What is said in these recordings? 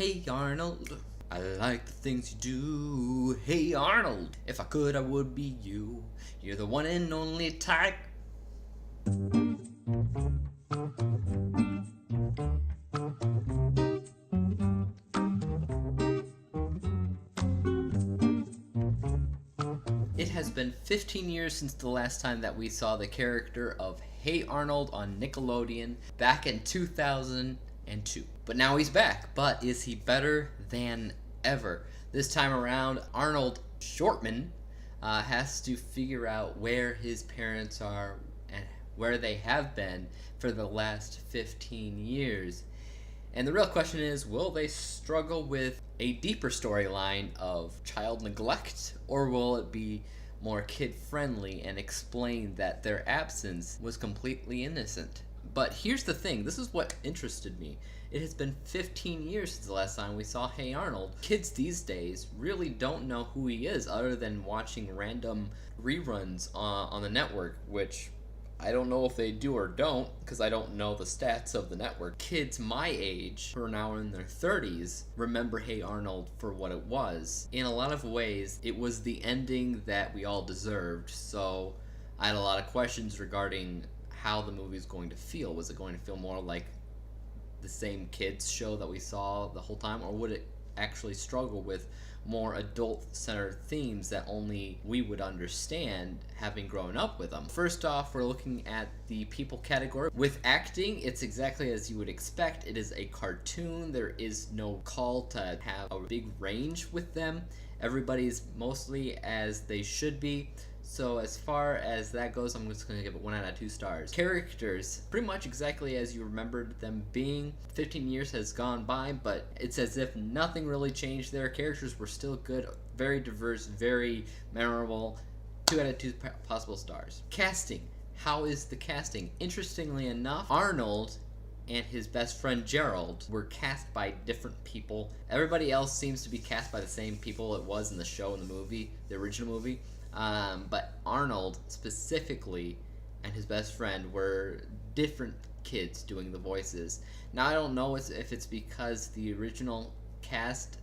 Hey Arnold, I like the things you do. Hey Arnold, if I could I would be you. You're the one and only type. It has been 15 years since the last time that we saw the character of Hey Arnold on Nickelodeon back in 2002. But now he's back. But is he better than ever? This time around, Arnold Shortman has to figure out where his parents are and where they have been for the last 15 years. And the real question is, will they struggle with a deeper storyline of child neglect, or will it be more kid friendly and explain that their absence was completely innocent? But here's the thing, this is what interested me. It has been 15 years since the last time we saw Hey Arnold. Kids these days really don't know who he is other than watching random reruns on the network, which I don't know if they do or don't, because I don't know the stats of the network. Kids my age, who are now in their 30s, remember Hey Arnold for what it was. In a lot of ways, it was the ending that we all deserved, so I had a lot of questions regarding how the movie is going to feel. Was it going to feel more like the same kids show that we saw the whole time, or would it actually struggle with more adult-centered themes that only we would understand having grown up with them? First off, we're looking at the people category. With acting, it's exactly as you would expect. It is a cartoon. There is no call to have a big range with them. Everybody's mostly as they should be. So as far as that goes, I'm just going to give it 1 out of 2 stars. Characters, pretty much exactly as you remembered them being. 15 years has gone by, but it's as if nothing really changed there. Characters were still good, very diverse, very memorable. 2 out of 2 possible stars. Casting. How is the casting? Interestingly enough, Arnold and his best friend Gerald were cast by different people. Everybody else seems to be cast by the same people it was in the show and the movie, the original movie. But Arnold specifically and his best friend were different kids doing the voices. Now I don't know if it's because the original cast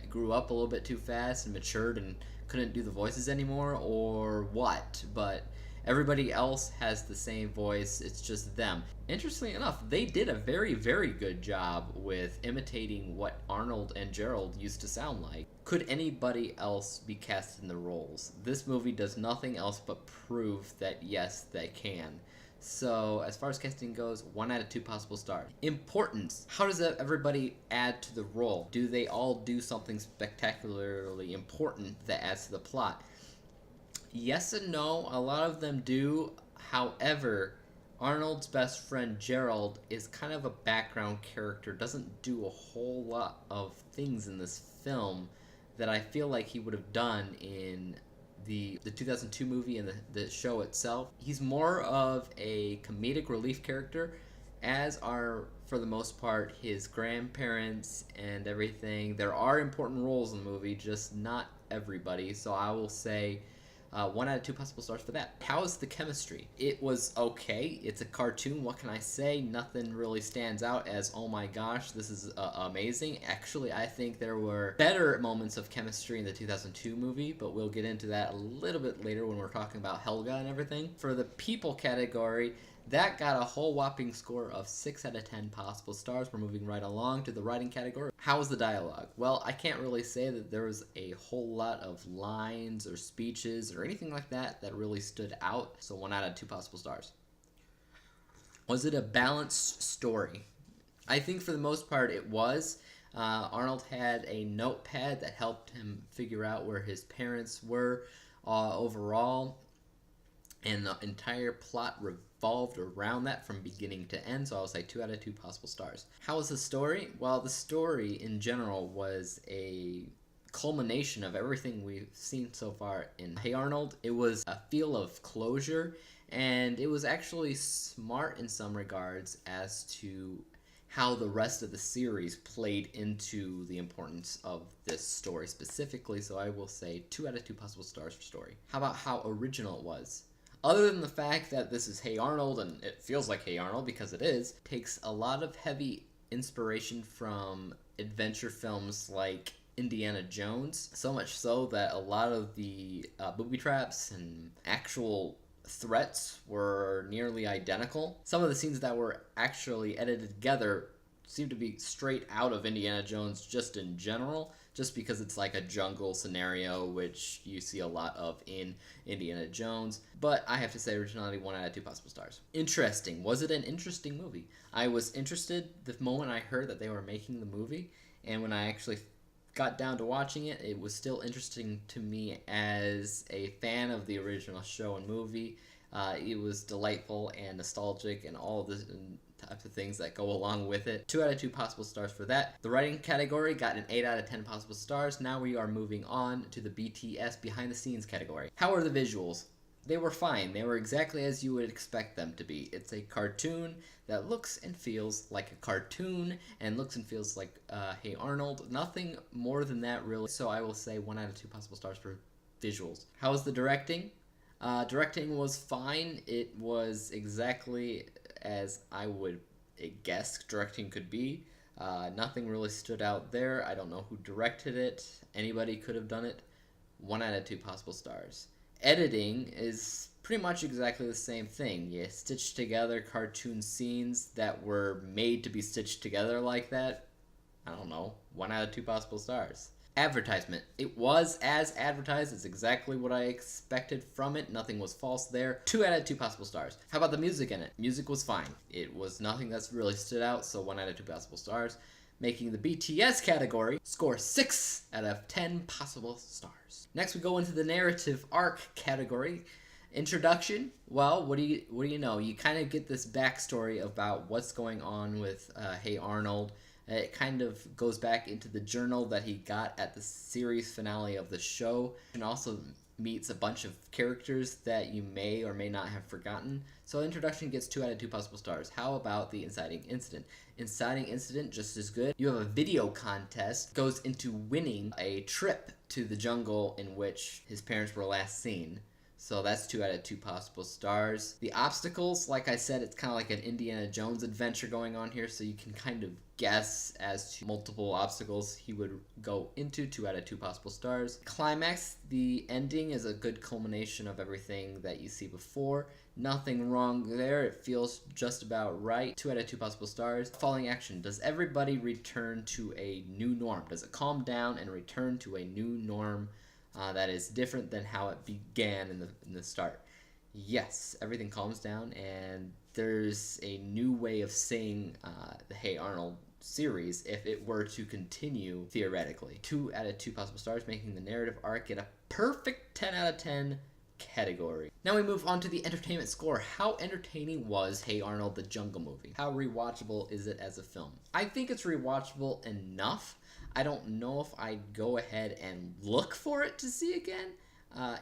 grew up a little bit too fast and matured and couldn't do the voices anymore, or what, but everybody else has the same voice, it's just them. Interestingly enough, they did a very, very good job with imitating what Arnold and Gerald used to sound like. Could anybody else be cast in the roles? This movie does nothing else but prove that yes, they can. So, as far as casting goes, 1 out of 2 possible stars. Importance. How does everybody add to the role? Do they all do something spectacularly important that adds to the plot? Yes and no, a lot of them do. However, Arnold's best friend Gerald is kind of a background character, doesn't do a whole lot of things in this film that I feel like he would have done in the 2002 movie and the show itself. He's more of a comedic relief character, as are, for the most part, his grandparents and everything. There are important roles in the movie, just not everybody, so I will say 1 out of 2 possible stars for that. How is the chemistry? It was okay. It's a cartoon. What can I say? Nothing really stands out as, oh my gosh, this is amazing. Actually, I think there were better moments of chemistry in the 2002 movie, but we'll get into that a little bit later when we're talking about Helga and everything. For the people category, that got a whole whopping score of 6 out of 10 possible stars. We're moving right along to the writing category. How was the dialogue? Well, I can't really say that there was a whole lot of lines or speeches or anything like that that really stood out. So 1 out of 2 possible stars. Was it a balanced story? I think for the most part it was. Arnold had a notepad that helped him figure out where his parents were overall. And the entire plot revolved around that from beginning to end, so I will say 2 out of 2 possible stars. How was the story? Well, the story in general was a culmination of everything we've seen so far in Hey Arnold. It was a feel of closure, and it was actually smart in some regards as to how the rest of the series played into the importance of this story specifically, so I will say 2 out of 2 possible stars for story. How about how original it was? Other than the fact that this is Hey Arnold, and it feels like Hey Arnold because it is, takes a lot of heavy inspiration from adventure films like Indiana Jones, so much so that a lot of the booby traps and actual threats were nearly identical. Some of the scenes that were actually edited together seem to be straight out of Indiana Jones just in general, just because it's like a jungle scenario, which you see a lot of in Indiana Jones. But I have to say, originality, 1 out of 2 possible stars. Interesting. Was it an interesting movie? I was interested the moment I heard that they were making the movie, and when I actually got down to watching it, it was still interesting to me as a fan of the original show and movie. It was delightful and nostalgic and all of the types of things that go along with it. 2 out of 2 possible stars for that. The writing category got an 8 out of 10 possible stars. Now we are moving on to the BTS behind the scenes category. How are the visuals? They were fine. They were exactly as you would expect them to be. It's a cartoon that looks and feels like a cartoon and looks and feels like Hey Arnold. Nothing more than that, really. So I will say 1 out of 2 possible stars for visuals. How was the directing? Directing was fine. It was exactly as I would guess directing could be. Nothing really stood out there. I don't know who directed it. Anybody could have done it. 1 out of 2 possible stars. Editing is pretty much exactly the same thing. You stitch together cartoon scenes that were made to be stitched together like that. I don't know. 1 out of 2 possible stars. Advertisement. It was as advertised. It's exactly what I expected from it. Nothing was false there. 2 out of 2 possible stars. How about the music in it? Music was fine. It was nothing that's really stood out, so 1 out of 2 possible stars. Making the BTS category, score 6 out of 10 possible stars. Next we go into the narrative arc category. Introduction, well, what do you know? You kind of get this backstory about what's going on with Hey Arnold. It kind of goes back into the journal that he got at the series finale of the show, and also meets a bunch of characters that you may or may not have forgotten. So introduction gets 2 out of 2 possible stars. How about the inciting incident? Inciting incident, just as good. You have a video contest, goes into winning a trip to the jungle in which his parents were last seen. So that's 2 out of 2 possible stars. The obstacles, like I said, it's kind of like an Indiana Jones adventure going on here, so you can kind of guess as to multiple obstacles he would go into. 2 out of 2 possible stars. Climax, the ending is a good culmination of everything that you see before. Nothing wrong there. It feels just about right. 2 out of 2 possible stars. Following action. Does everybody return to a new norm? Does it calm down and return to a new norm that is different than how it began in the start? Yes, everything calms down and there's a new way of saying the Hey Arnold series if it were to continue theoretically. 2 out of 2 possible stars, making the narrative arc get a perfect 10 out of 10 category. Now we move on to the entertainment score. How entertaining was Hey Arnold the Jungle Movie? How rewatchable is it as a film? I think it's rewatchable enough. I don't know if I'd go ahead and look for it to see again.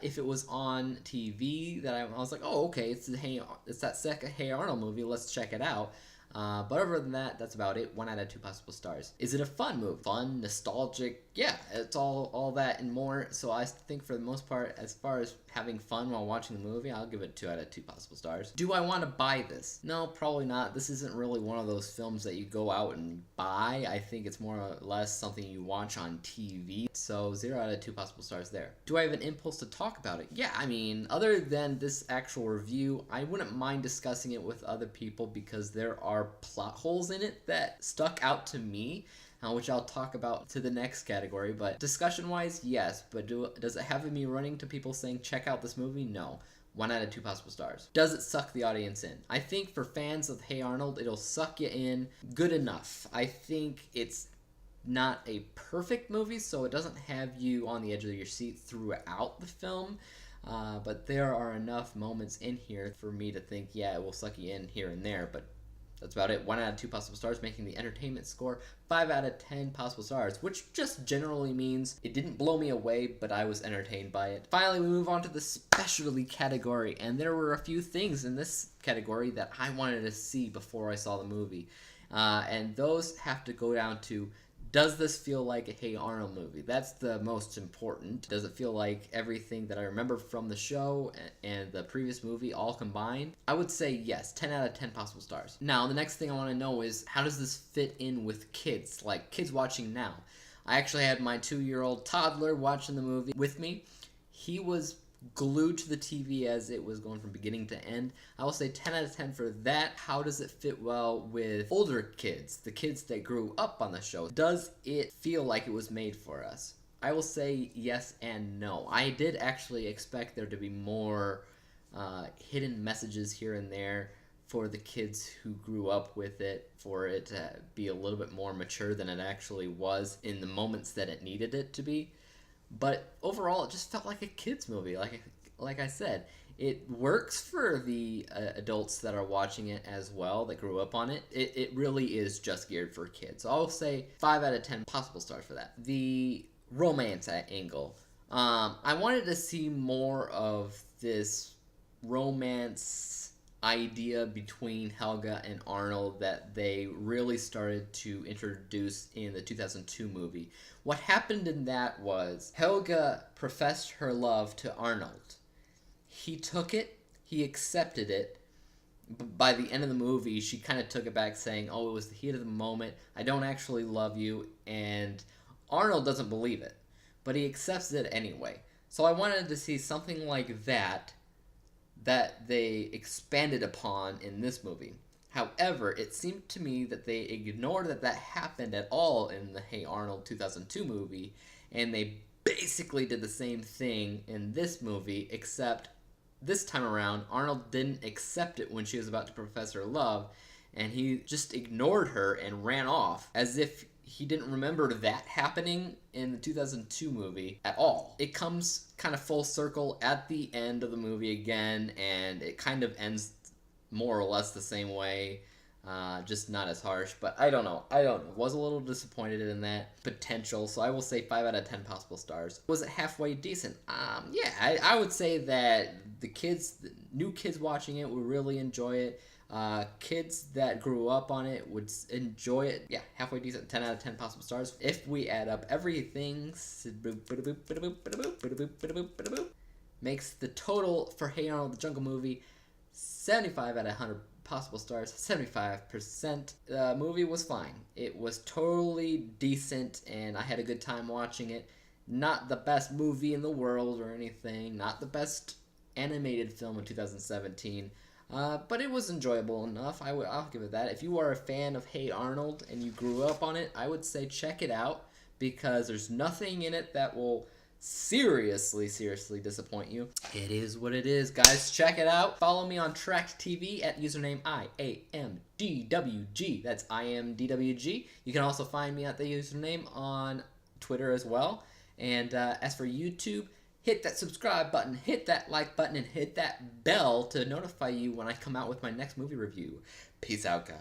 If it was on TV, that I was like, oh, okay, it's that second Hey Arnold movie, let's check it out. But other than that, that's about it. 1 out of 2 possible stars. Is it a fun movie? Fun, nostalgic, yeah, it's all that and more. So I think for the most part, as far as having fun while watching the movie, I'll give it 2 out of 2 possible stars. Do I want to buy this? No, probably not. This isn't really one of those films that you go out and buy. I think it's more or less something you watch on TV. So 0 out of 2 possible stars there. Do I have an impulse to talk about it? Yeah, I mean, other than this actual review, I wouldn't mind discussing it with other people because there are plot holes in it that stuck out to me, which I'll talk about to the next category. But discussion-wise, yes. But does it have me running to people saying, check out this movie? No. 1 out of 2 possible stars. Does it suck the audience in? I think for fans of Hey Arnold, it'll suck you in good enough. I think it's not a perfect movie, so it doesn't have you on the edge of your seat throughout the film. But there are enough moments in here for me to think, yeah, it will suck you in here and there. But that's about it. 1 out of 2 possible stars, making the entertainment score 5 out of 10 possible stars, which just generally means it didn't blow me away, but I was entertained by it. Finally, we move on to the specialty category, and there were a few things in this category that I wanted to see before I saw the movie. And those have to go down to, Does this feel like a Hey Arnold movie? That's the most important. Does it feel like everything that I remember from the show and the previous movie all combined? I would say yes, 10 out of 10 possible stars. Now, the next thing I want to know is, how does this fit in with kids? Like, kids watching now. I actually had my 2-year-old toddler watching the movie with me. He was glued to the TV as it was going from beginning to end. I will say 10 out of 10 for that. How does it fit well with older kids, the kids that grew up on the show? Does it feel like it was made for us? I will say yes and no. I did actually expect there to be more hidden messages here and there for the kids who grew up with it, for it to be a little bit more mature than it actually was in the moments that it needed it to be. But overall, it just felt like a kids movie. Like I said, it works for the adults that are watching it as well, that grew up on it. It really is just geared for kids. So I'll say 5 out of 10 possible stars for that. The romance angle. I wanted to see more of this romance idea between Helga and Arnold that they really started to introduce in the 2002 movie. What happened in that was Helga professed her love to Arnold. He took it, he accepted it. By the end of the movie, she kind of took it back, saying, oh, it was the heat of the moment, I don't actually love you, and Arnold doesn't believe it, but he accepts it anyway. So I wanted to see something like that they expanded upon in this movie. However, it seemed to me that they ignored that happened at all in the Hey Arnold 2002 movie, and they basically did the same thing in this movie, except this time around, Arnold didn't accept it when she was about to profess her love, and he just ignored her and ran off, as if he didn't remember that happening in the 2002 movie at all. It comes kind of full circle at the end of the movie again, and it kind of ends more or less the same way, just not as harsh. But I don't know. Was a little disappointed in that potential, so I will say 5 out of 10 possible stars. Was it halfway decent? Yeah, I would say that the new kids watching it would really enjoy it. Kids that grew up on it would enjoy it. Yeah, halfway decent, 10 out of 10 possible stars. If we add up everything, makes the total for Hey Arnold the Jungle Movie 75 out of 100 possible stars, 75%. The movie was fine. It was totally decent, and I had a good time watching it. Not the best movie in the world or anything, not the best animated film of 2017, but it was enjoyable enough. I'll give it that. If you are a fan of Hey Arnold and you grew up on it, I would say check it out, because there's nothing in it that will seriously disappoint you. It is what it is, guys. Check it out. Follow me on Tracked TV at username IAMDWG. That's IMDWG. You can also find me at the username on Twitter as well. And as for YouTube, hit that subscribe button, hit that like button, and hit that bell to notify you when I come out with my next movie review. Peace out, guys.